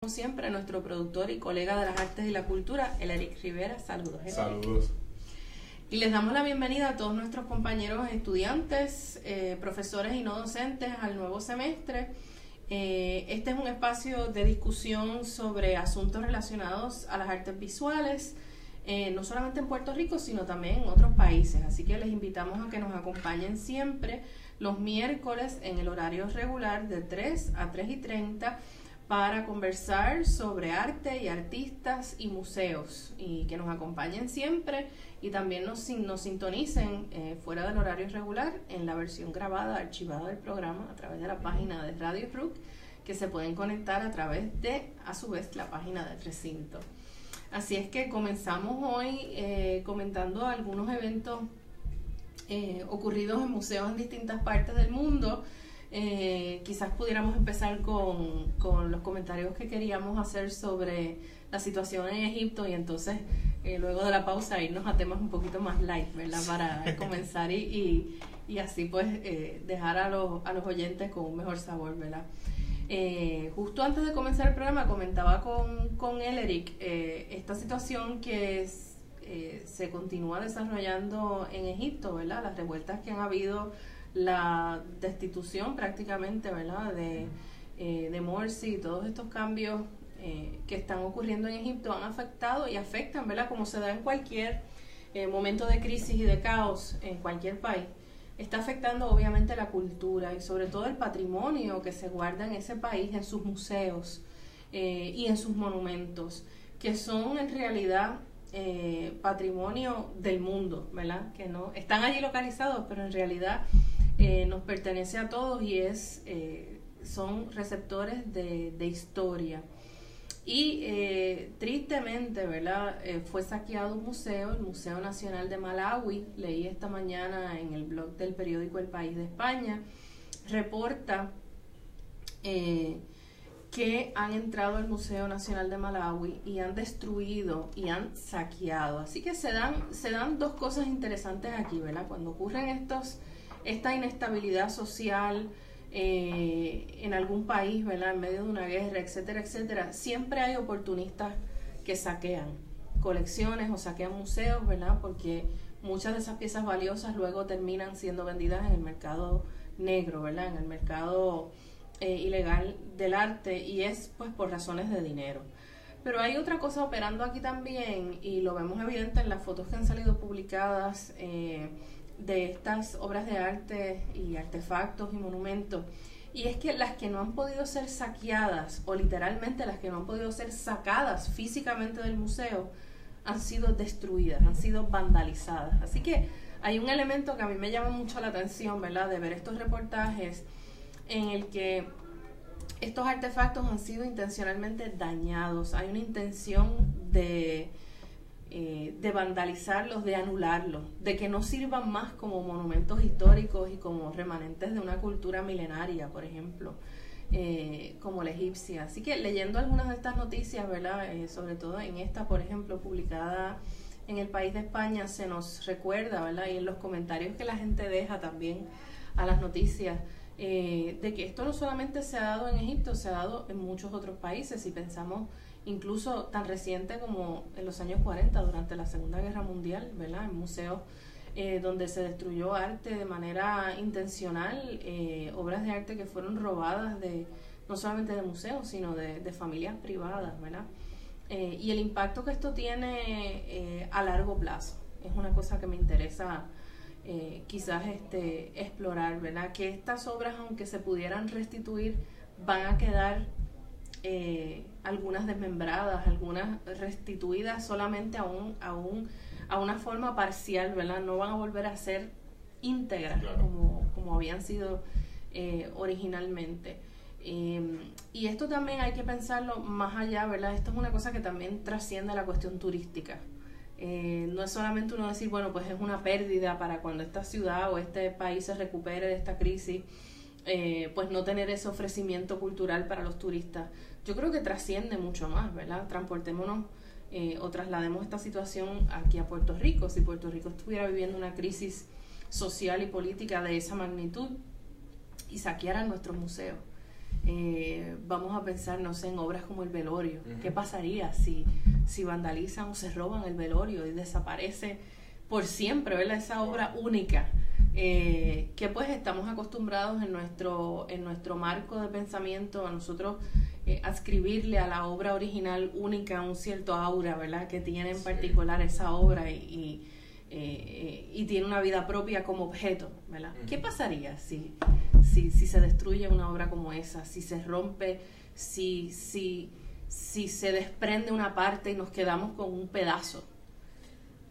Como siempre, nuestro productor y colega de las artes y la cultura, Eleric Rivera. Saludos, Eleric. Saludos. Y les damos la bienvenida a todos nuestros compañeros estudiantes, profesores y no docentes al nuevo semestre. Este es un espacio de discusión sobre asuntos relacionados a las artes visuales, no solamente en Puerto Rico, sino también en otros países. Así que les invitamos a que nos acompañen siempre los miércoles en el horario regular de 3 a 3:30 para conversar sobre arte y artistas y museos, y que nos acompañen siempre y también nos sintonicen fuera del horario regular en la versión grabada, archivada del programa a través de la página de Radio RUC, que se pueden conectar a través de, a su vez, la página de Recinto. Así es que comenzamos hoy comentando algunos eventos ocurridos en museos en distintas partes del mundo. Quizás pudiéramos empezar con los comentarios que queríamos hacer sobre la situación en Egipto y entonces luego de la pausa irnos a temas un poquito más light, ¿verdad? Para comenzar y así pues dejar a los oyentes con un mejor sabor, ¿verdad? Justo antes de comenzar el programa comentaba con Eleric esta situación que se continúa desarrollando en Egipto, ¿verdad? Las revueltas que han habido, la destitución prácticamente, ¿verdad? de Morsi y todos estos cambios que están ocurriendo en Egipto han afectado y afectan, ¿verdad? Como se da en cualquier momento de crisis y de caos en cualquier país. Está afectando obviamente la cultura y sobre todo el patrimonio que se guarda en ese país, en sus museos y en sus monumentos, que son en realidad patrimonio del mundo, ¿verdad? Que no están allí localizados, pero en realidad nos pertenece a todos y son receptores de historia. Y tristemente, ¿verdad? Fue saqueado un museo, el Museo Nacional de Malawi. Leí esta mañana en el blog del periódico El País de España, reporta que han entrado al Museo Nacional de Malawi y han destruido y han saqueado. Así que se dan dos cosas interesantes aquí, ¿verdad? Cuando ocurren esta inestabilidad social en algún país, ¿verdad? En medio de una guerra, etcétera, etcétera, siempre hay oportunistas que saquean colecciones o saquean museos, ¿verdad? Porque muchas de esas piezas valiosas luego terminan siendo vendidas en el mercado negro, ¿verdad? En el mercado ilegal del arte, y es pues por razones de dinero. Pero hay otra cosa operando aquí también, y lo vemos evidente en las fotos que han salido publicadas de estas obras de arte y artefactos y monumentos, y es que las que no han podido ser saqueadas, o literalmente las que no han podido ser sacadas físicamente del museo, han sido destruidas, han sido vandalizadas. Así que hay un elemento que a mí me llama mucho la atención, ¿verdad? De ver estos reportajes en el que estos artefactos han sido intencionalmente dañados. Hay una intención de vandalizarlos, de anularlos, de que no sirvan más como monumentos históricos y como remanentes de una cultura milenaria, por ejemplo, como la egipcia. Así que leyendo algunas de estas noticias, ¿verdad? Sobre todo en esta, por ejemplo, publicada en El País de España, se nos recuerda, ¿verdad? Y en los comentarios que la gente deja también a las noticias, de que esto no solamente se ha dado en Egipto, se ha dado en muchos otros países. Si pensamos incluso tan reciente como en los años 40, durante la Segunda Guerra Mundial, ¿verdad? En museos donde se destruyó arte de manera intencional, obras de arte que fueron robadas no solamente de museos, sino de familias privadas, ¿verdad? Y el impacto que esto tiene a largo plazo es una cosa que me interesa quizás explorar, ¿verdad? Que estas obras, aunque se pudieran restituir, van a quedar algunas desmembradas, algunas restituidas solamente a una forma parcial, ¿verdad? No van a volver a ser íntegras, claro, como habían sido originalmente. Y esto también hay que pensarlo más allá, ¿verdad? Esto es una cosa que también trasciende la cuestión turística. No es solamente uno decir, bueno, pues es una pérdida para cuando esta ciudad o este país se recupere de esta crisis, pues no tener ese ofrecimiento cultural para los turistas. Yo creo que trasciende mucho más, ¿verdad? Transportémonos o traslademos esta situación aquí a Puerto Rico. Si Puerto Rico estuviera viviendo una crisis social y política de esa magnitud y saquearan nuestros museos, Vamos a pensar, no sé, en obras como el velorio. ¿Qué pasaría si vandalizan o se roban el velorio y desaparece por siempre, ¿verdad? Esa obra única, que pues estamos acostumbrados en nuestro marco de pensamiento a nosotros adscribirle a la obra original única un cierto aura, ¿verdad? Que tiene en particular esa obra y tiene una vida propia como objeto, ¿verdad? ¿Qué pasaría si se destruye una obra como esa, si se rompe, si se desprende una parte y nos quedamos con un pedazo?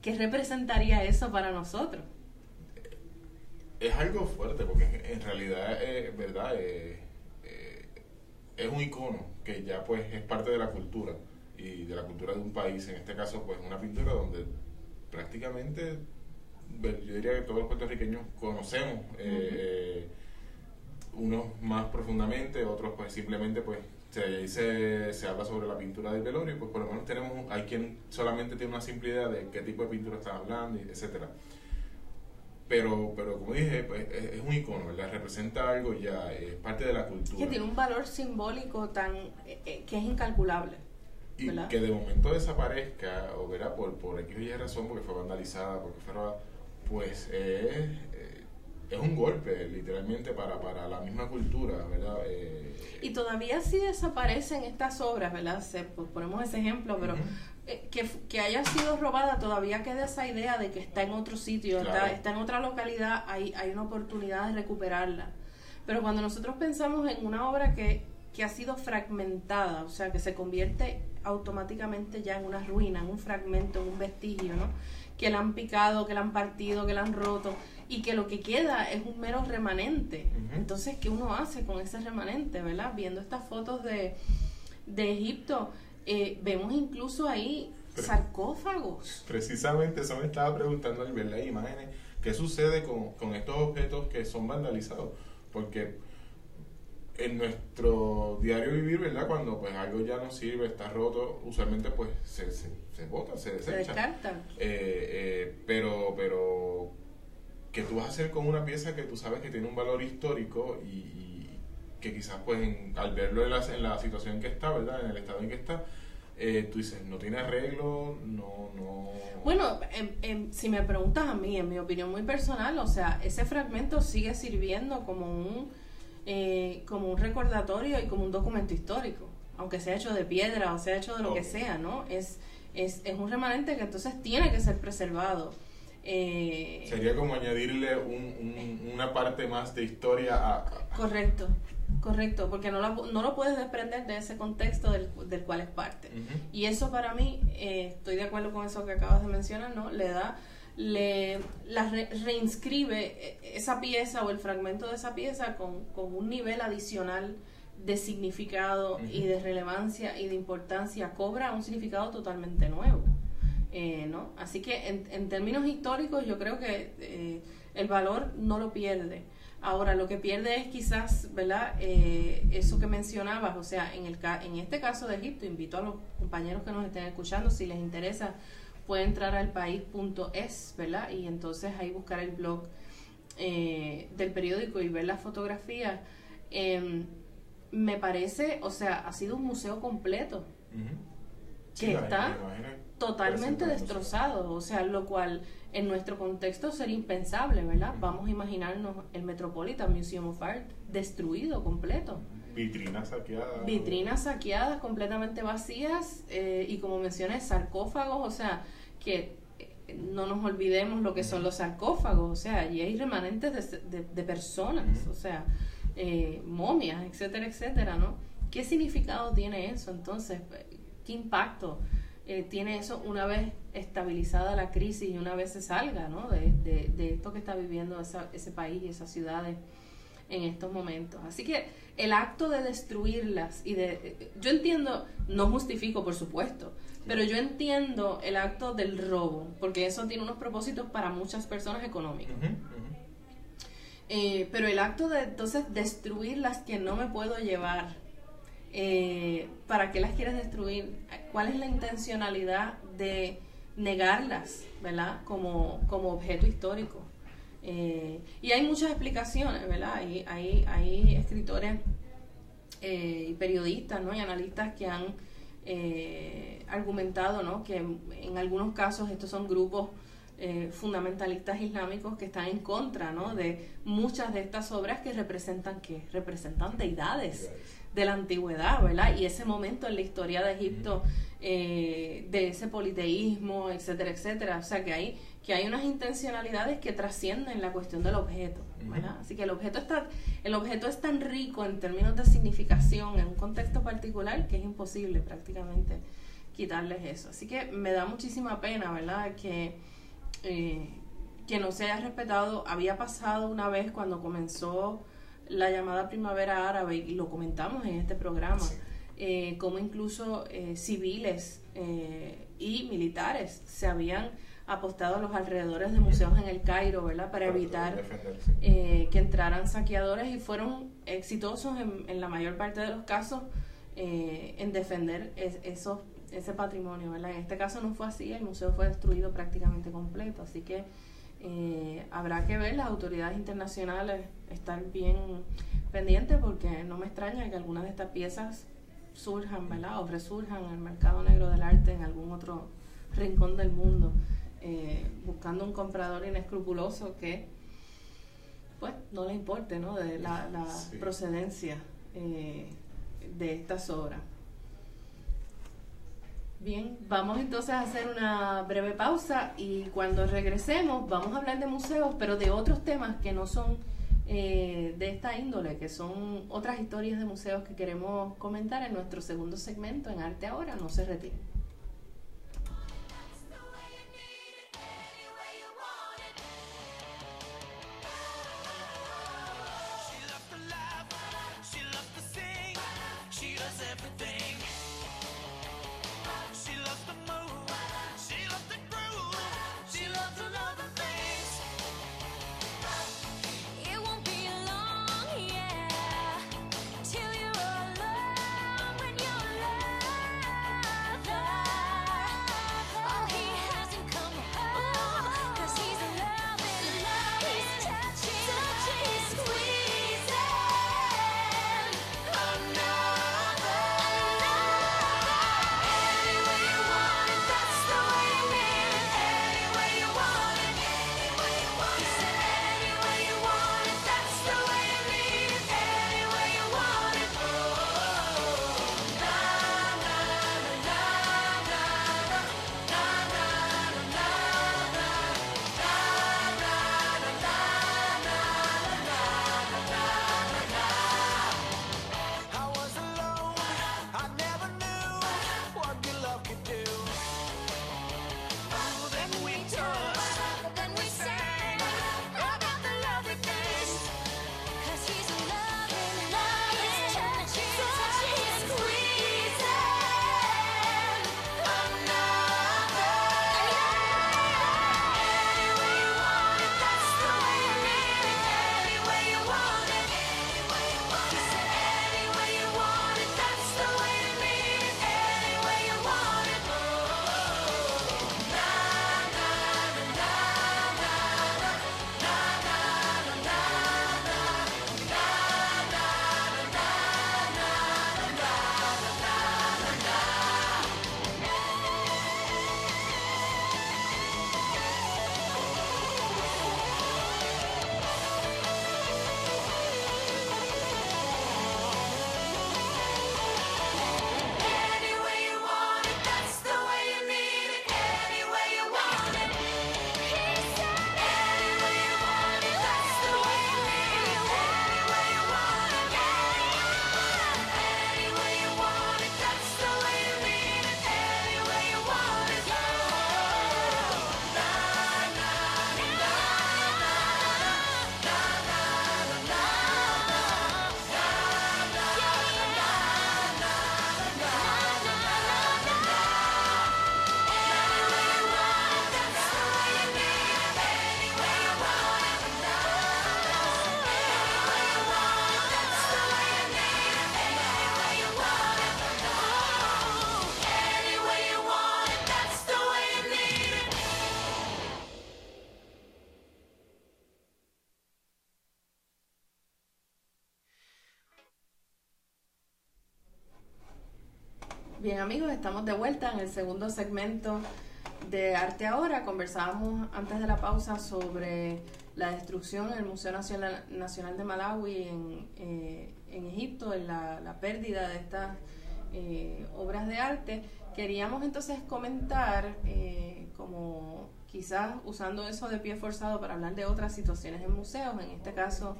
¿Qué representaría eso para nosotros? Es algo fuerte, porque en realidad, ¿verdad? Es un icono que ya pues es parte de la cultura, y de la cultura de un país. En este caso, pues una pintura donde prácticamente, yo diría que todos los puertorriqueños conocemos, unos más profundamente, otros pues simplemente pues se habla sobre la pintura del velorio, pues por lo menos hay quien solamente tiene una simple idea de qué tipo de pintura están hablando, etcétera. Pero como dije, pues es un icono, ¿verdad? Representa algo ya, es parte de la cultura. Que tiene un valor simbólico que es incalculable, ¿verdad? Y que de momento desaparezca, o verá, por X o Y razón, porque fue vandalizada, porque fuera, pues es un golpe, literalmente, para la misma cultura, ¿verdad? Y todavía sí desaparecen estas obras, ¿verdad? Pues ponemos ese ejemplo, pero que haya sido robada, todavía queda esa idea de que está en otro sitio, claro, está en otra localidad, hay una oportunidad de recuperarla. Pero cuando nosotros pensamos en una obra que ha sido fragmentada, o sea, que se convierte automáticamente ya en una ruina, en un fragmento, en un vestigio, ¿no? Que la han picado, que la han partido, que la han roto, y que lo que queda es un mero remanente. Entonces, ¿qué uno hace con ese remanente, verdad? Viendo estas fotos de Egipto, vemos incluso ahí sarcófagos. Precisamente eso me estaba preguntando al ver las imágenes. ¿Qué sucede con estos objetos que son vandalizados? Porque en nuestro diario vivir, ¿verdad? Cuando pues algo ya no sirve, está roto, usualmente pues se bota, se desecha. Se descartan. Pero ¿qué tú vas a hacer con una pieza que tú sabes que tiene un valor histórico y que quizás pues al verlo en la situación en que está, ¿verdad? En el estado en que está, tú dices, no tiene arreglo, no... Bueno, si me preguntas a mí, en mi opinión muy personal, o sea, ese fragmento sigue sirviendo como un recordatorio y como un documento histórico, aunque sea hecho de piedra o sea hecho de lo que sea, ¿no? Es un remanente que entonces tiene que ser preservado. Sería como añadirle una parte más de historia a... Correcto, porque no lo puedes desprender de ese contexto del cual es parte. Y eso para mí, estoy de acuerdo con eso que acabas de mencionar, ¿no? Reinscribe esa pieza o el fragmento de esa pieza con un nivel adicional de significado y de relevancia y de importancia, cobra un significado totalmente nuevo, ¿no? Así que en términos históricos yo creo que el valor no lo pierde. Ahora, lo que pierde es quizás, ¿verdad? Eso que mencionabas, o sea, en este caso de Egipto, invito a los compañeros que nos estén escuchando, si les interesa, pueden entrar al país.es, ¿verdad? Y entonces ahí buscar el blog del periódico y ver las fotografías. Me parece, o sea, ha sido un museo completo que está totalmente destrozado, o sea, lo cual en nuestro contexto sería impensable, ¿verdad? Vamos a imaginarnos el Metropolitan Museum of Art destruido completo. Vitrinas saqueadas, completamente vacías, y como mencioné, sarcófagos, o sea, que no nos olvidemos lo que son los sarcófagos, o sea, allí hay remanentes de personas, o sea, momias, etcétera, etcétera, ¿no? ¿Qué significado tiene eso? Entonces, ¿qué impacto tiene eso una vez estabilizada la crisis y una vez se salga, ¿no? de esto que está viviendo ese país y esas ciudades en estos momentos? Así que el acto de destruirlas yo entiendo, no justifico por supuesto, pero yo entiendo el acto del robo, porque eso tiene unos propósitos para muchas personas económicos. Pero el acto de entonces destruir las que no me puedo llevar, ¿para qué las quieres destruir? ¿Cuál es la intencionalidad de negarlas, ¿verdad? Como objeto histórico? Y hay muchas explicaciones, ¿verdad? Hay escritores y periodistas, ¿no? Y analistas que han argumentado, ¿no? Que en algunos casos estos son grupos fundamentalistas islámicos que están en contra, ¿no? De muchas de estas obras que representan deidades de la antigüedad, ¿verdad? Y ese momento en la historia de Egipto, de ese politeísmo, etcétera, etcétera. O sea, que hay unas intencionalidades que trascienden la cuestión del objeto, ¿verdad? Así que el objeto es tan rico en términos de significación en un contexto particular que es imposible prácticamente quitarles eso. Así que me da muchísima pena, ¿verdad? Que no se haya respetado. Había pasado una vez cuando comenzó la llamada primavera árabe, y lo comentamos en este programa, como incluso civiles y militares se habían apostado a los alrededores de museos en el Cairo, ¿verdad? Para evitar que entraran saqueadores, y fueron exitosos en la mayor parte de los casos en defender ese patrimonio, ¿verdad? En este caso no fue así, el museo fue destruido prácticamente completo, así que habrá que ver, las autoridades internacionales estar bien pendientes, porque no me extraña que algunas de estas piezas surjan, ¿verdad? O resurjan en el mercado negro del arte en algún otro rincón del mundo, buscando un comprador inescrupuloso que pues no le importe, ¿no? De la procedencia de estas obras. Bien, vamos entonces a hacer una breve pausa, y cuando regresemos vamos a hablar de museos, pero de otros temas que no son de esta índole, que son otras historias de museos que queremos comentar en nuestro segundo segmento en Arte Ahora. No se retiren. Bien, amigos, estamos de vuelta en el segundo segmento de Arte Ahora. Conversábamos antes de la pausa sobre la destrucción en el Museo Nacional de Malawi en Egipto, en la pérdida de estas obras de arte. Queríamos entonces comentar, como quizás usando eso de pie forzado para hablar de otras situaciones en museos, en este caso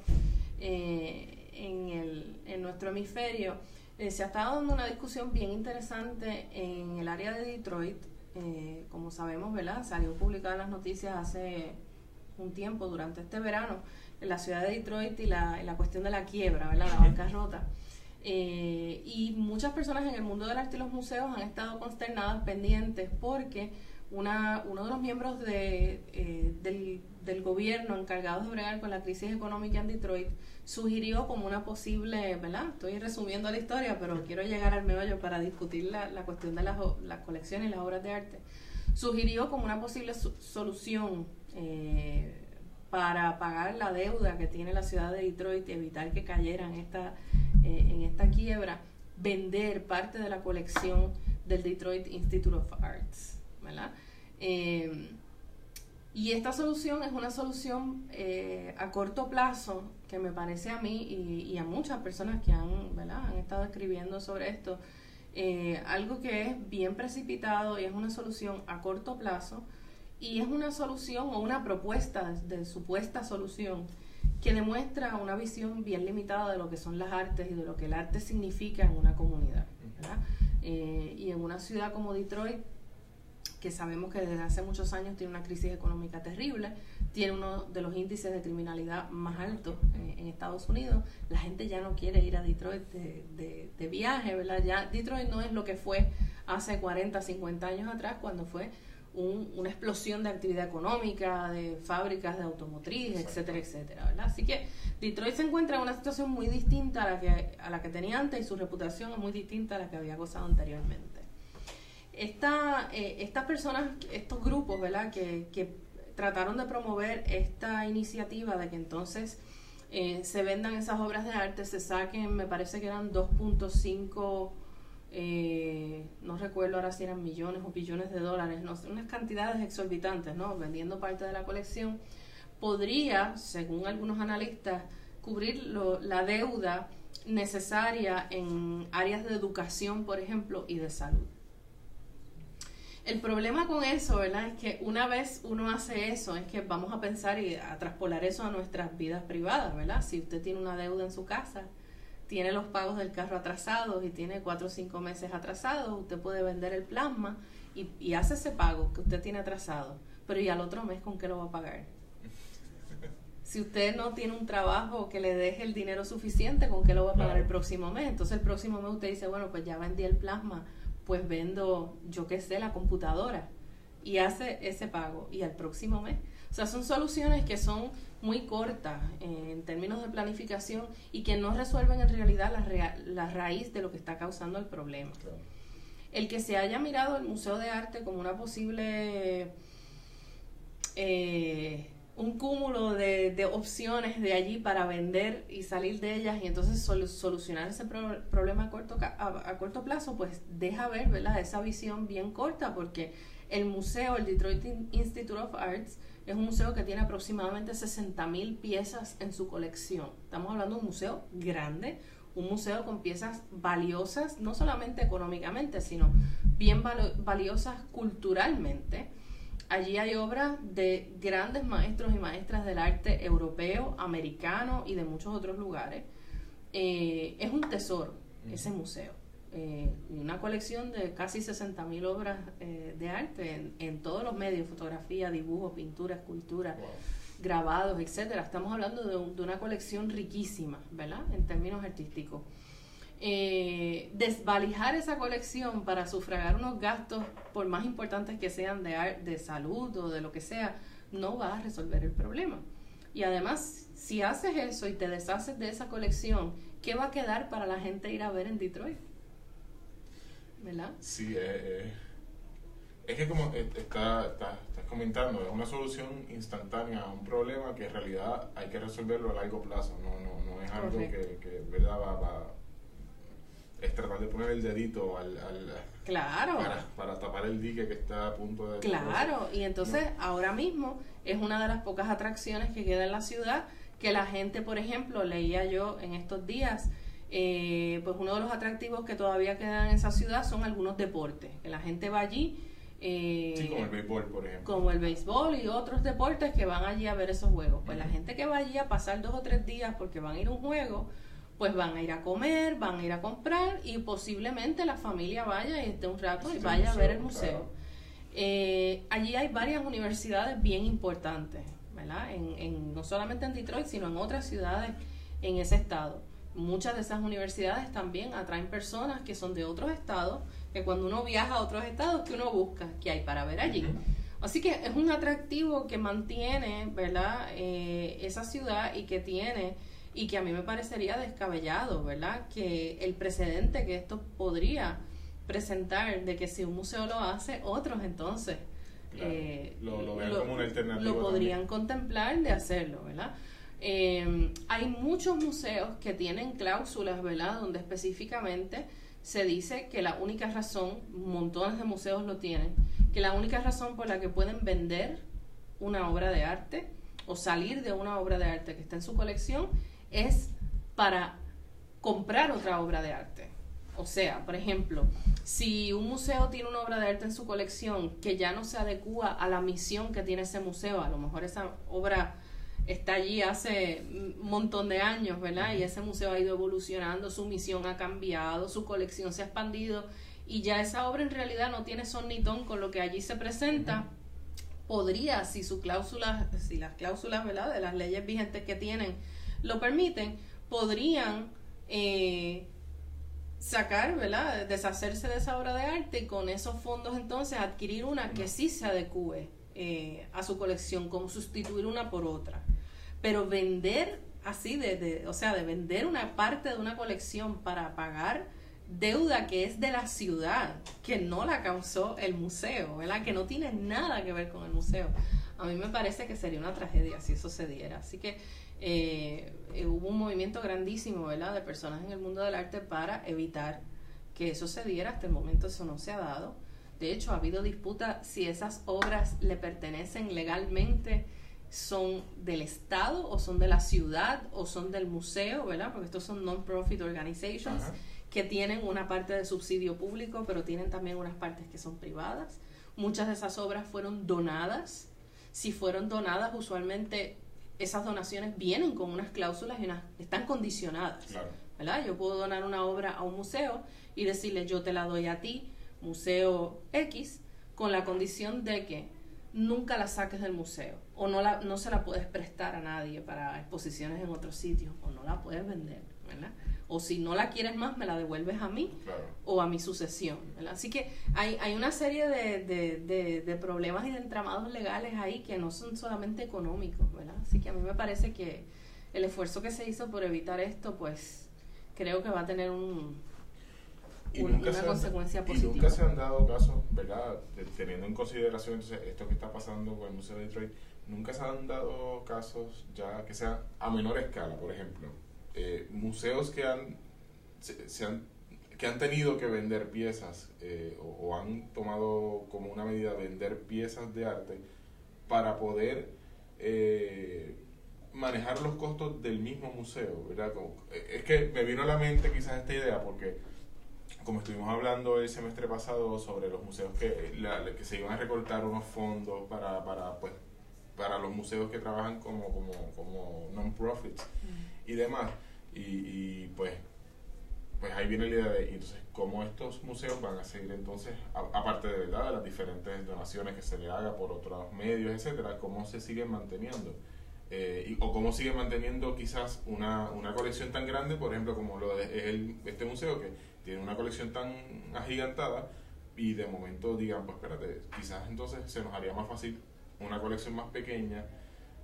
en nuestro hemisferio. Se ha estado dando una discusión bien interesante en el área de Detroit. Como sabemos, ¿verdad? Salió publicada en las noticias hace un tiempo, durante este verano, en la ciudad de Detroit y la cuestión de la quiebra, ¿verdad? La bancarrota. Y muchas personas en el mundo del arte y los museos han estado consternadas, pendientes, porque uno de los miembros del gobierno encargados de bregar con la crisis económica en Detroit sugirió como una posible, ¿verdad? Estoy resumiendo la historia, pero quiero llegar al meollo para discutir la cuestión de las colecciones y las obras de arte. Sugirió como una posible solución para pagar la deuda que tiene la ciudad de Detroit y evitar que cayera en esta quiebra, vender parte de la colección del Detroit Institute of Arts, ¿verdad? Y esta solución es una solución a corto plazo, que me parece a mí y a muchas personas que han estado escribiendo sobre esto, algo que es bien precipitado, y es una solución a corto plazo, y es una solución o una propuesta de supuesta solución que demuestra una visión bien limitada de lo que son las artes y de lo que el arte significa en una comunidad, ¿verdad? Y en una ciudad como Detroit, que sabemos que desde hace muchos años tiene una crisis económica terrible, tiene uno de los índices de criminalidad más altos en Estados Unidos, la gente ya no quiere ir a Detroit de viaje, ¿verdad? Ya Detroit no es lo que fue hace 40, 50 años atrás, cuando fue una explosión de actividad económica, de fábricas de automotriz, etcétera, etcétera, ¿verdad? Así que Detroit se encuentra en una situación muy distinta a la que tenía antes, y su reputación es muy distinta a la que había gozado anteriormente. Estas personas, estos grupos, ¿verdad?, que trataron de promover esta iniciativa de que entonces se vendan esas obras de arte, se saquen, me parece que eran 2.5, no recuerdo ahora si eran millones o billones de dólares, no sé, unas cantidades exorbitantes, ¿no?, vendiendo parte de la colección, podría, según algunos analistas, cubrir la deuda necesaria en áreas de educación, por ejemplo, y de salud. El problema con eso, ¿verdad?, es que una vez uno hace eso, es que vamos a pensar y a traspolar eso a nuestras vidas privadas, ¿verdad? Si usted tiene una deuda en su casa, tiene los pagos del carro atrasados y tiene 4 o 5 meses atrasados, usted puede vender el plasma y hace ese pago que usted tiene atrasado, pero ¿y al otro mes con qué lo va a pagar? Si usted no tiene un trabajo que le deje el dinero suficiente, ¿con qué lo va a pagar el próximo mes? Entonces el próximo mes usted dice, bueno, pues ya vendí el plasma, pues vendo, yo qué sé, la computadora, y hace ese pago, y al próximo mes. O sea, son soluciones que son muy cortas en términos de planificación y que no resuelven en realidad la raíz de lo que está causando el problema. Claro. El que se haya mirado el Museo de Arte como una posible un cúmulo de opciones de allí para vender y salir de ellas y entonces solucionar ese problema a corto plazo, pues deja ver, ¿verdad?, esa visión bien corta, porque el museo, el Detroit Institute of Arts, es un museo que tiene aproximadamente 60,000 piezas en su colección. Estamos hablando de un museo grande, un museo con piezas valiosas, no solamente económicamente, sino bien valiosas culturalmente. Allí hay obras de grandes maestros y maestras del arte europeo, americano y de muchos otros lugares. Es un tesoro ese museo. Una colección de casi 60,000 obras de arte en todos los medios: fotografía, dibujo, pintura, escultura, wow, grabados, etcétera. Estamos hablando de una colección riquísima, ¿verdad?, en términos artísticos. Desvalijar esa colección para sufragar unos gastos, por más importantes que sean de salud o de lo que sea, no va a resolver el problema. Y además, si haces eso y te deshaces de esa colección, ¿qué va a quedar para la gente ir a ver en Detroit? ¿Verdad? Sí, es que como estás comentando, es una solución instantánea a un problema que en realidad hay que resolverlo a largo plazo, no es algo que ¿verdad?, es tratar de poner el dedito claro, para tapar el dique que está a punto de... Claro, y entonces ahora mismo es una de las pocas atracciones que queda en la ciudad, que la gente, por ejemplo, leía yo en estos días, pues uno de los atractivos que todavía quedan en esa ciudad son algunos deportes, que la gente va allí. Sí, como el béisbol, por ejemplo. Como el béisbol y otros deportes que van allí a ver esos juegos. Pues la gente que va allí a pasar 2 o 3 días porque van a ir a un juego, pues van a ir a comer, van a ir a comprar y posiblemente la familia vaya y esté un rato y vaya a ver el museo. Claro. Allí hay varias universidades bien importantes, ¿verdad? No solamente en Detroit, sino en otras ciudades en ese estado. Muchas de esas universidades también atraen personas que son de otros estados, que cuando uno viaja a otros estados, que uno busca qué hay para ver allí. Así que es un atractivo que mantiene, ¿verdad? Esa ciudad y que a mí me parecería descabellado, ¿verdad? Que el precedente que esto podría presentar de que si un museo lo hace, otros entonces claro, lo vean como una alternativa. Lo podrían contemplar de hacerlo, ¿verdad? Hay muchos museos que tienen cláusulas, ¿verdad? Donde específicamente se dice que la única razón, montones de museos lo tienen, que la única razón por la que pueden vender una obra de arte o salir de una obra de arte que está en su colección es para comprar otra obra de arte. O sea, por ejemplo, si un museo tiene una obra de arte en su colección que ya no se adecúa a la misión que tiene ese museo, a lo mejor esa obra está allí hace un montón de años, ¿verdad? Y ese museo ha ido evolucionando, su misión ha cambiado, su colección se ha expandido y ya esa obra en realidad no tiene son ni ton con lo que allí se presenta. Podría, si las cláusulas, ¿verdad?, de las leyes vigentes que tienen lo permiten, podrían sacar, ¿verdad?, deshacerse de esa obra de arte y con esos fondos entonces adquirir una que sí se adecúe a su colección, como sustituir una por otra. Pero vender así, o sea, de vender una parte de una colección para pagar deuda que es de la ciudad, que no la causó el museo, ¿verdad?, que no tiene nada que ver con el museo. A mí me parece que sería una tragedia si eso se diera. Así que hubo un movimiento grandísimo, ¿verdad?, de personas en el mundo del arte para evitar que eso se diera. Hasta el momento eso no se ha dado. De hecho, ha habido disputa si esas obras le pertenecen legalmente, son del Estado o son de la ciudad o son del museo, ¿verdad? Porque estos son non-profit organizations. Ajá. Que tienen una parte de subsidio público, pero tienen también unas partes que son privadas. Muchas de esas obras fueron donadas. Si fueron donadas, usualmente esas donaciones vienen con unas cláusulas y están condicionadas. Claro. ¿Verdad? Yo puedo donar una obra a un museo y decirle, yo te la doy a ti, Museo X, con la condición de que nunca la saques del museo o no se la puedes prestar a nadie para exposiciones en otros sitios o no la puedes vender, ¿verdad? O si no la quieres más, me la devuelves a mí. Claro. O a mi sucesión, ¿verdad? Así que hay una serie de problemas y de entramados legales ahí que no son solamente económicos, ¿verdad? Así que a mí me parece que el esfuerzo que se hizo por evitar esto, pues creo que va a tener una consecuencia positiva. Y nunca se han dado casos, ¿verdad?, teniendo en consideración entonces esto que está pasando con el Museo de Detroit, nunca se han dado casos ya que sean a menor escala, por ejemplo, museos que han tenido que vender piezas o han tomado como una medida vender piezas de arte para poder manejar los costos del mismo museo, ¿verdad? Es que me vino a la mente quizás esta idea porque como estuvimos hablando el semestre pasado sobre los museos que se iban a recortar unos fondos para los museos que trabajan como non-profits y demás, y pues ahí viene la idea de entonces cómo estos museos van a seguir entonces, aparte de verdad de las diferentes donaciones que se le haga por otros medios, etcétera, cómo se siguen manteniendo. O cómo sigue manteniendo quizás una colección tan grande, por ejemplo, como este museo que tiene una colección tan agigantada y de momento digan, pues espérate, quizás entonces se nos haría más fácil una colección más pequeña,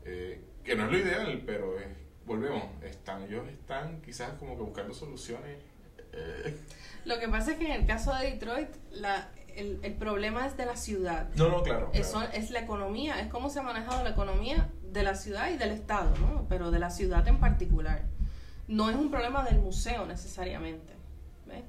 que no es lo ideal, pero volvemos, ellos están quizás como que buscando soluciones. Lo que pasa es que en el caso de Detroit, el problema es de la ciudad. No, claro. Es la economía, es cómo se ha manejado la economía de la ciudad y del estado, ¿no? Pero de la ciudad en particular. No es un problema del museo necesariamente, ¿ves?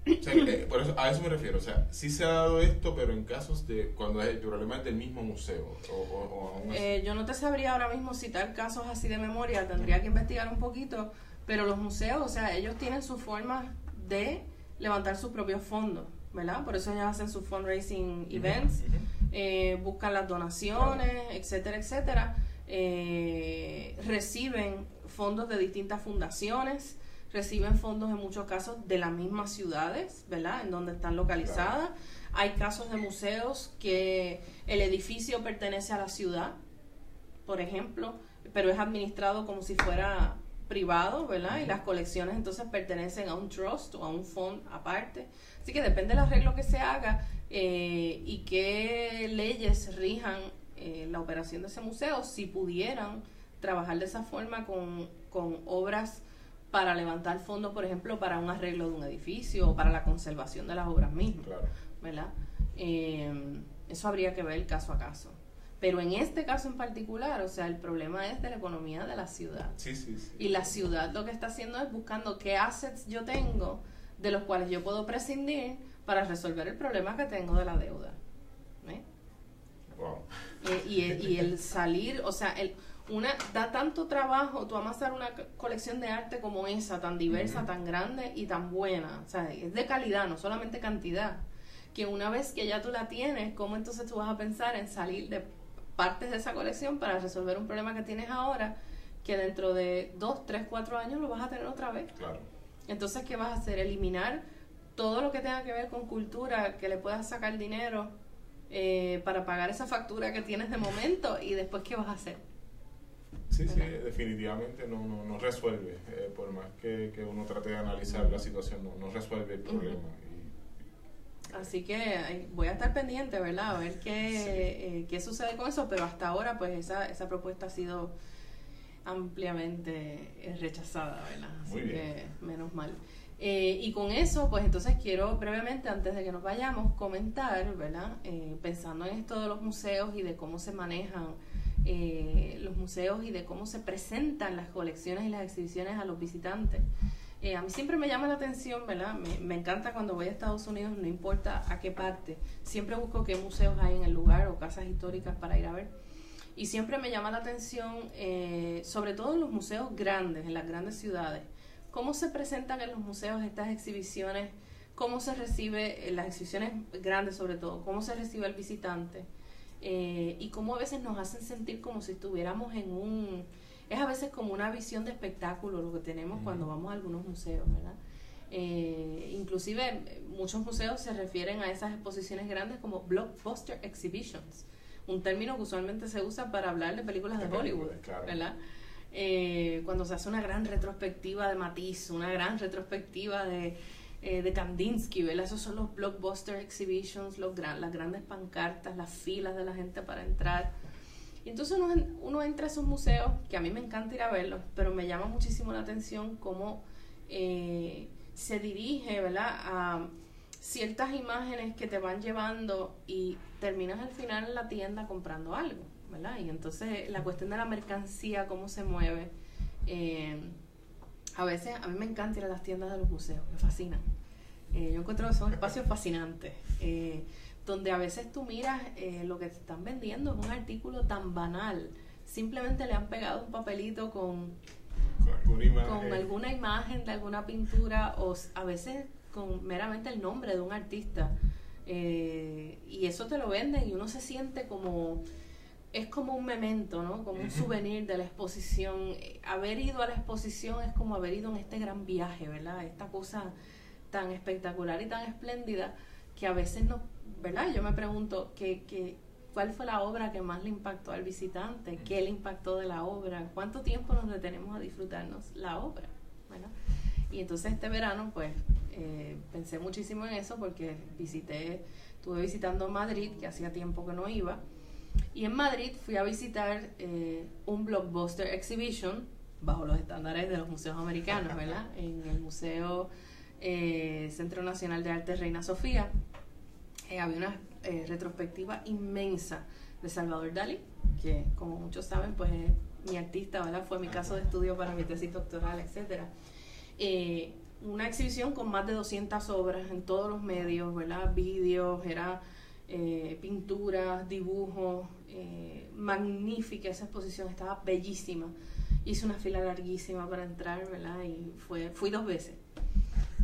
O sea, por eso, a eso me refiero. O sea, sí se ha dado esto, pero en casos de cuando el problema es del mismo museo. O aún así. Yo no te sabría ahora mismo citar casos así de memoria, tendría que investigar un poquito, pero los museos, o sea, ellos tienen sus formas de levantar sus propios fondos, ¿verdad? Por eso ellos hacen sus fundraising events, buscan las donaciones, claro, etcétera, etcétera. Reciben fondos de distintas fundaciones, reciben fondos en muchos casos de las mismas ciudades, ¿verdad?, en donde están localizadas. Claro. Hay casos de museos que el edificio pertenece a la ciudad, por ejemplo, pero es administrado como si fuera privado, ¿verdad? Y las colecciones entonces pertenecen a un trust o a un fondo aparte. Así que depende del arreglo que se haga y qué leyes rijan la operación de ese museo, si pudieran trabajar de esa forma con obras para levantar fondos, por ejemplo, para un arreglo de un edificio o para la conservación de las obras mismas, claro, ¿verdad? Eso habría que ver caso a caso. Pero en este caso en particular, o sea, el problema es de la economía de la ciudad. Sí. Y la ciudad lo que está haciendo es buscando qué assets yo tengo de los cuales yo puedo prescindir para resolver el problema que tengo de la deuda. Wow. Y el salir, o sea, da tanto trabajo tú amasar una colección de arte como esa, tan diversa, tan grande y tan buena. O sea, es de calidad, no solamente cantidad. Que una vez que ya tú la tienes, ¿cómo entonces tú vas a pensar en salir de partes de esa colección para resolver un problema que tienes ahora, que dentro de 2, 3, 4 años lo vas a tener otra vez? Claro. Entonces, ¿qué vas a hacer? Eliminar todo lo que tenga que ver con cultura, que le puedas sacar dinero para pagar esa factura que tienes de momento, y después, ¿qué vas a hacer? Sí, definitivamente no resuelve, por más que uno trate de analizar la situación, no resuelve el problema. Así que voy a estar pendiente, ¿verdad? A ver qué sucede con eso, pero hasta ahora pues esa propuesta ha sido ampliamente rechazada, ¿verdad? Así que menos mal. Y con eso, pues entonces quiero brevemente, antes de que nos vayamos, comentar, ¿verdad? Pensando en esto de los museos y de cómo se manejan los museos y de cómo se presentan las colecciones y las exhibiciones a los visitantes. A mí siempre me llama la atención, ¿verdad? Me encanta cuando voy a Estados Unidos, no importa a qué parte, siempre busco qué museos hay en el lugar o casas históricas para ir a ver. Y siempre me llama la atención, sobre todo en los museos grandes, en las grandes ciudades, cómo se presentan en los museos estas exhibiciones, cómo se recibe, las exhibiciones grandes sobre todo, cómo se recibe al visitante, y cómo a veces nos hacen sentir como si estuviéramos es a veces como una visión de espectáculo lo que tenemos cuando vamos a algunos museos, ¿verdad? Inclusive muchos museos se refieren a esas exposiciones grandes como blockbuster exhibitions, un término que usualmente se usa para hablar de películas de Hollywood, claro, ¿verdad? Cuando se hace una gran retrospectiva de Matisse, una gran retrospectiva de Kandinsky, ¿verdad? Esos son los blockbuster exhibitions, las grandes pancartas, las filas de la gente para entrar. Y entonces uno entra a esos museos, que a mí me encanta ir a verlos, pero me llama muchísimo la atención cómo se dirige, ¿verdad?, a ciertas imágenes que te van llevando y terminas al final en la tienda comprando algo, ¿verdad? Y entonces la cuestión de la mercancía, cómo se mueve. A veces a mí me encanta ir a las tiendas de los museos, me fascinan. Yo encuentro que son espacios fascinantes, donde a veces tú miras lo que te están vendiendo es un artículo tan banal, simplemente le han pegado un papelito con alguna imagen de alguna pintura, o a veces con meramente el nombre de un artista, y eso te lo venden y uno se siente como, es como un memento, ¿no? Como un souvenir de la exposición. Haber ido a la exposición es como haber ido en este gran viaje, ¿verdad? Esta cosa tan espectacular y tan espléndida que a veces no, ¿verdad? Yo me pregunto ¿cuál fue la obra que más le impactó al visitante? ¿Qué le impactó de la obra? ¿Cuánto tiempo nos detenemos a disfrutarnos la obra? ¿Verdad? Y entonces este verano pues pensé muchísimo en eso, porque estuve visitando Madrid, que hacía tiempo que no iba, y en Madrid fui a visitar un blockbuster exhibition bajo los estándares de los museos americanos, ¿verdad? En el Museo Centro Nacional de Arte Reina Sofía. Había una retrospectiva inmensa de Salvador Dalí, que como muchos saben pues es mi artista, ¿verdad? Fue mi caso de estudio para mi tesis doctoral, etcétera. una exhibición con más de 200 obras en todos los medios, ¿verdad? Vídeos, era pinturas, dibujos, magnífica esa exposición, estaba bellísima. Hice una fila larguísima para entrar, ¿verdad? Y fui 2 veces.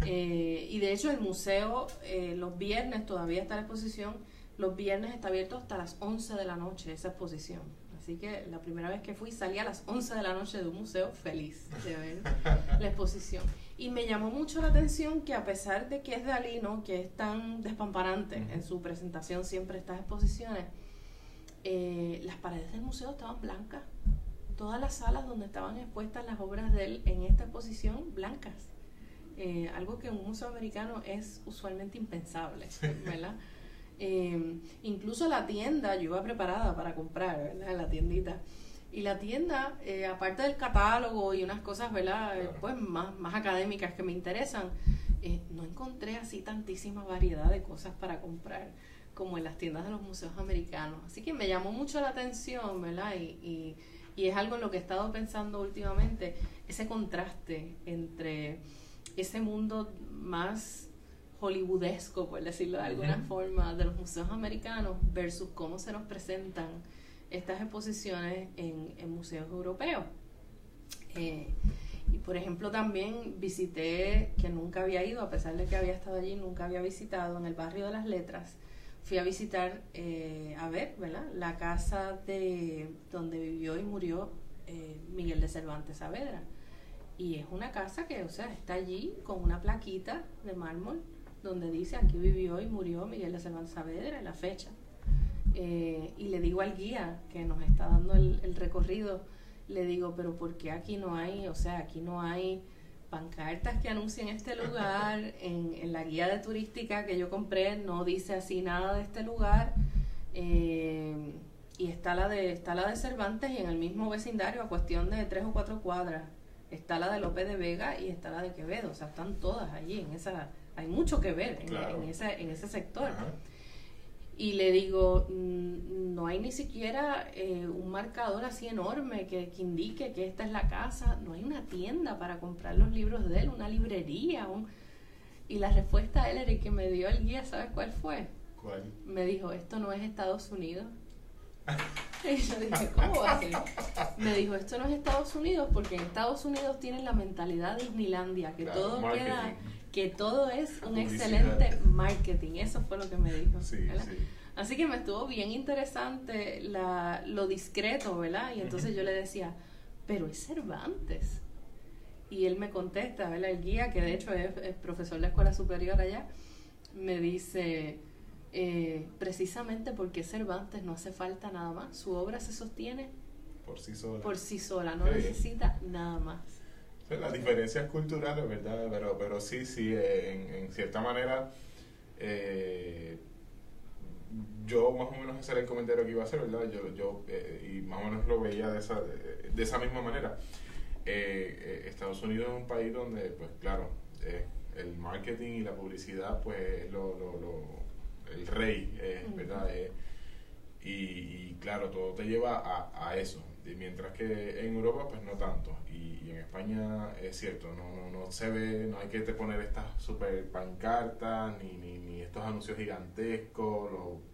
Y de hecho el museo, los viernes todavía está la exposición, los viernes está abierto hasta las 11 de la noche esa exposición. Así que la primera vez que fui salí a las 11 de la noche de un museo feliz de ver la exposición. Y me llamó mucho la atención que a pesar de que es Dalí, ¿no?, que es tan despamparante en su presentación siempre estas exposiciones, las paredes del museo estaban blancas. Todas las salas donde estaban expuestas las obras de él en esta exposición, blancas. Algo que en un museo americano es usualmente impensable, ¿verdad? Incluso la tienda, yo iba preparada para comprar, ¿verdad?, la tiendita, y la tienda, aparte del catálogo y unas cosas, ¿verdad?, pues más académicas que me interesan, no encontré así tantísima variedad de cosas para comprar como en las tiendas de los museos americanos, así que me llamó mucho la atención, ¿verdad? Y es algo en lo que he estado pensando últimamente, ese contraste entre ese mundo más hollywoodesco, por decirlo de alguna forma, de los museos americanos versus cómo se nos presentan estas exposiciones en museos europeos. Y por ejemplo también visité, que nunca había ido, a pesar de que había estado allí, nunca había visitado, en el barrio de Las Letras, fui a visitar, a ver, ¿verdad?, la casa donde vivió y murió Miguel de Cervantes Saavedra. Y es una casa que, o sea, está allí con una plaquita de mármol donde dice aquí vivió y murió Miguel de Cervantes Saavedra en la fecha. Y le digo al guía que nos está dando el recorrido, le digo, pero ¿por qué aquí no hay, o sea, aquí no hay pancartas que anuncien este lugar? En la guía de turística que yo compré no dice así nada de este lugar. Y está la de Cervantes, y en el mismo vecindario, a cuestión de 3 o 4 cuadras, está la de López de Vega y está la de Quevedo. O sea, están todas allí, hay mucho que ver en ese sector. Ajá. Y le digo, no hay ni siquiera un marcador así enorme que indique que esta es la casa, no hay una tienda para comprar los libros de él, una librería. Y la respuesta de él, Eric, que me dio el guía, ¿sabes cuál fue? ¿Cuál? Me dijo, esto no es Estados Unidos. Y yo dije, ¿cómo va a ser? Me dijo, esto no es Estados Unidos, porque en Estados Unidos tienen la mentalidad de Disneylandia, que todo queda, que todo es un excelente marketing. Eso fue lo que me dijo. Sí, sí. Así que me estuvo bien interesante lo discreto, ¿verdad? Y entonces yo le decía, pero es Cervantes. Y él me contesta, ¿verdad? El guía, que de hecho es profesor de la escuela superior allá, me dice, precisamente porque Cervantes no hace falta nada más. Su obra se sostiene por sí sola. Por sí sola, no necesita nada más. Las diferencias culturales, ¿verdad? Pero sí, en cierta manera, yo más o menos ese era el comentario que iba a hacer, ¿verdad? Yo y más o menos lo veía de esa misma manera. Estados Unidos es un país donde, pues claro, el marketing y la publicidad, pues el rey, ¿verdad? Y claro, todo te lleva a eso. Mientras que en Europa pues no tanto, y en España es cierto, no se ve, no hay que te poner estas super pancartas ni estos anuncios gigantescos,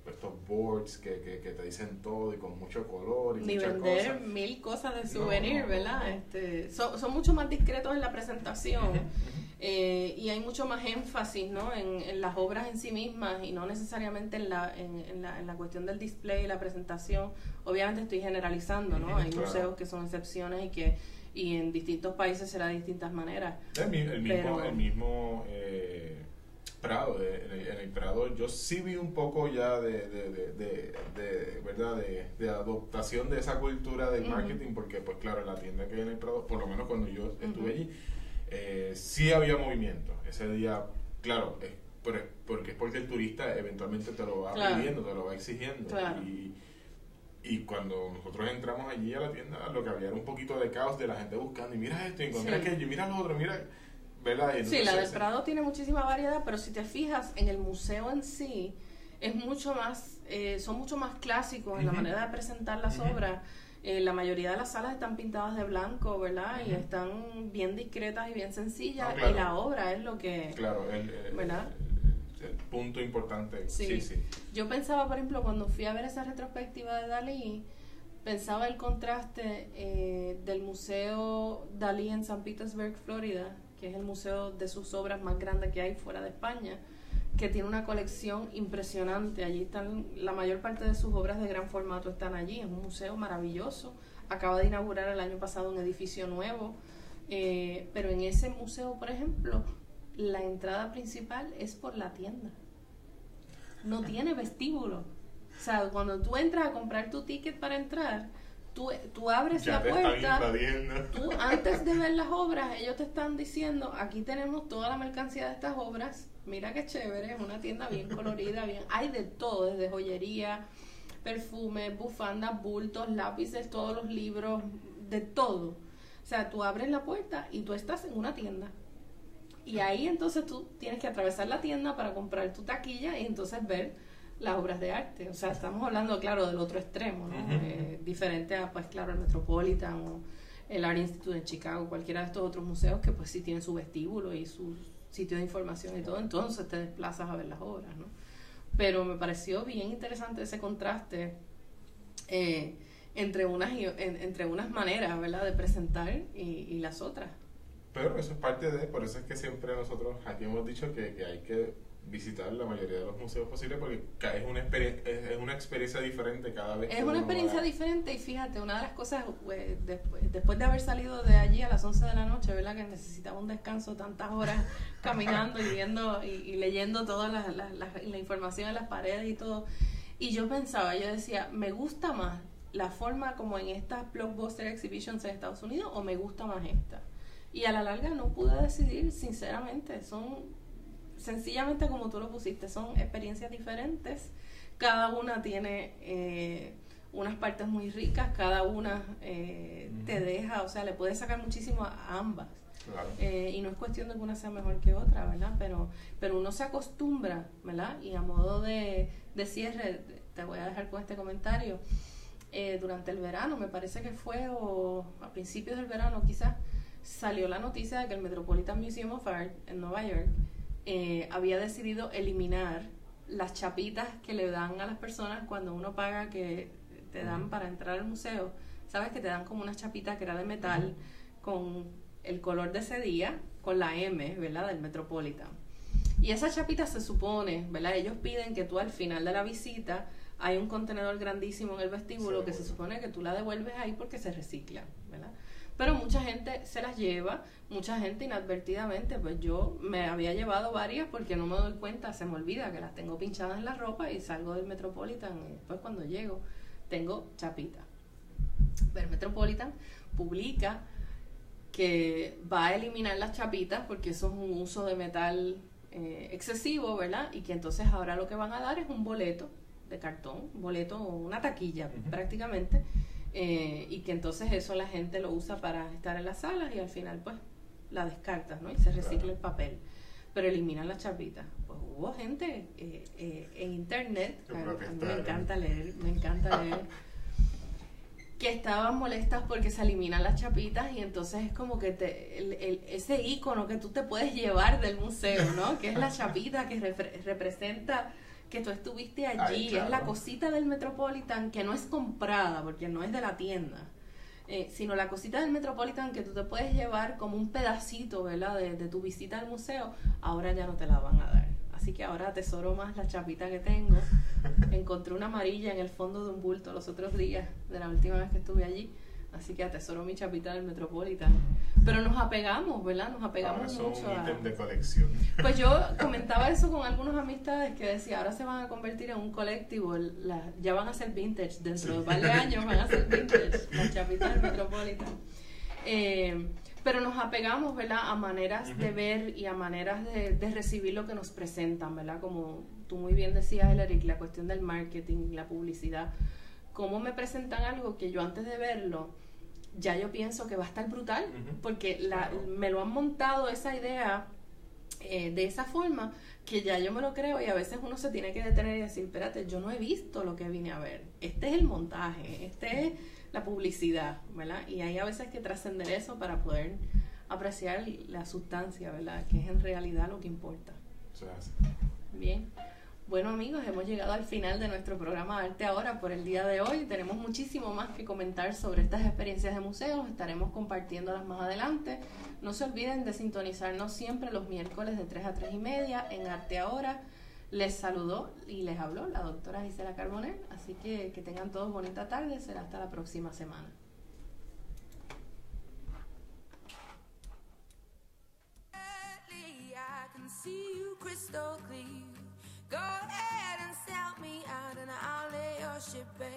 estos boards que te dicen todo y con mucho color y ni muchas vender cosas. 1000 cosas de souvenir, ¿verdad? Son mucho más discretos en la presentación. Y hay mucho más énfasis, ¿no?, en las obras en sí mismas, y no necesariamente en la cuestión del display y la presentación. Obviamente estoy generalizando, ¿no? Hay museos que son excepciones y en distintos países será de distintas maneras. El mismo Prado, en el Prado yo sí vi un poco ya de verdad de adoptación de esa cultura del marketing, porque pues claro, en la tienda que hay en el Prado, por lo menos cuando yo estuve allí, sí había movimiento ese día, claro, porque el turista eventualmente te lo va pidiendo, te lo va exigiendo, claro. Y cuando nosotros entramos allí a la tienda, lo que había era un poquito de caos de la gente buscando, y mira esto, y encontré aquello, mira lo otro, mira, ¿verdad? Y entonces, sí, la del Prado tiene muchísima variedad, pero si te fijas en el museo en sí, es mucho más, son mucho más clásicos en la manera de presentar las obras. La mayoría de las salas están pintadas de blanco, ¿verdad? Y están bien discretas y bien sencillas. Claro. Y la obra es lo que... Claro, ¿verdad? El punto importante. Sí. Sí. Yo pensaba, por ejemplo, cuando fui a ver esa retrospectiva de Dalí, pensaba el contraste del Museo Dalí en San Petersburg, Florida, que es el museo de sus obras más grande que hay fuera de España, que tiene una colección impresionante. Allí están, la mayor parte de sus obras de gran formato están allí. Es un museo maravilloso. Acaba de inaugurar el año pasado un edificio nuevo. Pero en ese museo, por ejemplo, la entrada principal es por la tienda. No tiene vestíbulo. O sea, cuando tú entras a comprar tu ticket para entrar, tú abres ya la puerta, tú antes de ver las obras, ellos te están diciendo, aquí tenemos toda la mercancía de estas obras, mira qué chévere, es una tienda bien colorida, bien, hay de todo, desde joyería, perfumes, bufandas, bultos, lápices, todos los libros, de todo. O sea, tú abres la puerta y tú estás en una tienda. Y ahí entonces tú tienes que atravesar la tienda para comprar tu taquilla y entonces ver las obras de arte. O sea, estamos hablando, claro, del otro extremo, ¿no? Diferente a, pues claro, el Metropolitan o el Art Institute en Chicago, cualquiera de estos otros museos que pues sí tienen su vestíbulo y su sitio de información y todo, entonces te desplazas a ver las obras, ¿no? Pero me pareció bien interesante ese contraste entre unas maneras, ¿verdad?, de presentar y las otras. Pero eso es parte por eso es que siempre nosotros aquí hemos dicho que hay que visitar la mayoría de los museos posibles porque es una experiencia diferente cada vez. Es una experiencia diferente y fíjate, una de las cosas, después de haber salido de allí a las 11 de la noche, ¿verdad?, que necesitaba un descanso, tantas horas caminando y viendo y leyendo toda la información en las paredes y todo, y yo decía, me gusta más la forma como en estas blockbuster exhibitions en Estados Unidos o me gusta más esta. Y a la larga no pude decidir, sinceramente. Son sencillamente como tú lo pusiste, son experiencias diferentes. Cada una tiene unas partes muy ricas, cada una te deja, o sea, le puedes sacar muchísimo a ambas. Claro. Y no es cuestión de que una sea mejor que otra, ¿verdad? Pero uno se acostumbra, ¿verdad? Y a modo de cierre, te voy a dejar con este comentario. Durante el verano, me parece que fue, o a principios del verano quizás, salió la noticia de que el Metropolitan Museum of Art en Nueva York había decidido eliminar las chapitas que le dan a las personas cuando uno paga, que te dan para entrar al museo. Sabes que te dan como una chapita que era de metal con el color de ese día, con la M, ¿verdad?, del Metropolitan. Y esa chapita se supone, ¿verdad?, ellos piden que tú al final de la visita hay un contenedor grandísimo en el vestíbulo que se supone que tú la devuelves ahí porque se recicla, ¿verdad? Pero mucha gente se las lleva, mucha gente inadvertidamente, pues yo me había llevado varias porque no me doy cuenta, se me olvida que las tengo pinchadas en la ropa y salgo del Metropolitan y después cuando llego tengo chapita. Pero el Metropolitan publica que va a eliminar las chapitas porque eso es un uso de metal excesivo, ¿verdad? Y que entonces ahora lo que van a dar es un boleto de cartón, un boleto o una taquilla prácticamente, y que entonces eso la gente lo usa para estar en las salas y al final pues la descartas, ¿no? Y se recicla el papel, pero eliminan las chapitas. Pues hubo gente en internet, a mí me encanta leer que estaban molestas porque se eliminan las chapitas y entonces es como que ese icono que tú te puedes llevar del museo, ¿no? Que es la chapita que representa que tú estuviste allí. Ay, claro. Es la cosita del Metropolitan que no es comprada porque no es de la tienda, sino la cosita del Metropolitan que tú te puedes llevar como un pedacito, ¿verdad?, de tu visita al museo. Ahora ya no te la van a dar, así que ahora atesoro más la chapita que tengo. Encontré una amarilla en el fondo de un bulto los otros días de la última vez que estuve allí, así que atesoro mi chapita del Metropolitan. Pero nos apegamos, ¿verdad? Nos apegamos mucho a... un ítem de colección. Pues yo comentaba eso con algunas amistades que decía, ahora se van a convertir en un collectible, ya van a ser vintage, dentro de un par de años van a ser vintage, las chapitas del Metropolitan. Pero nos apegamos, ¿verdad?, a maneras de ver y a maneras de recibir lo que nos presentan, ¿verdad? Como tú muy bien decías, Eric, la cuestión del marketing, la publicidad. Cómo me presentan algo que yo antes de verlo, ya yo pienso que va a estar brutal, porque me lo han montado esa idea de esa forma, que ya yo me lo creo, y a veces uno se tiene que detener y decir, espérate, yo no he visto lo que vine a ver, este es el montaje, este es la publicidad, ¿verdad? Y hay a veces que trascender eso para poder apreciar la sustancia, ¿verdad? Que es en realidad lo que importa. Bien. Bueno, amigos, hemos llegado al final de nuestro programa Arte Ahora por el día de hoy. Tenemos muchísimo más que comentar sobre estas experiencias de museos. Estaremos compartiéndolas más adelante. No se olviden de sintonizarnos siempre los miércoles de 3 a 3 y media en Arte Ahora. Les saludó y les habló la doctora Gisela Carbonell. Así que tengan todos bonita tarde. Será hasta la próxima semana. Go ahead and sell me out and I'll lay your ship bare.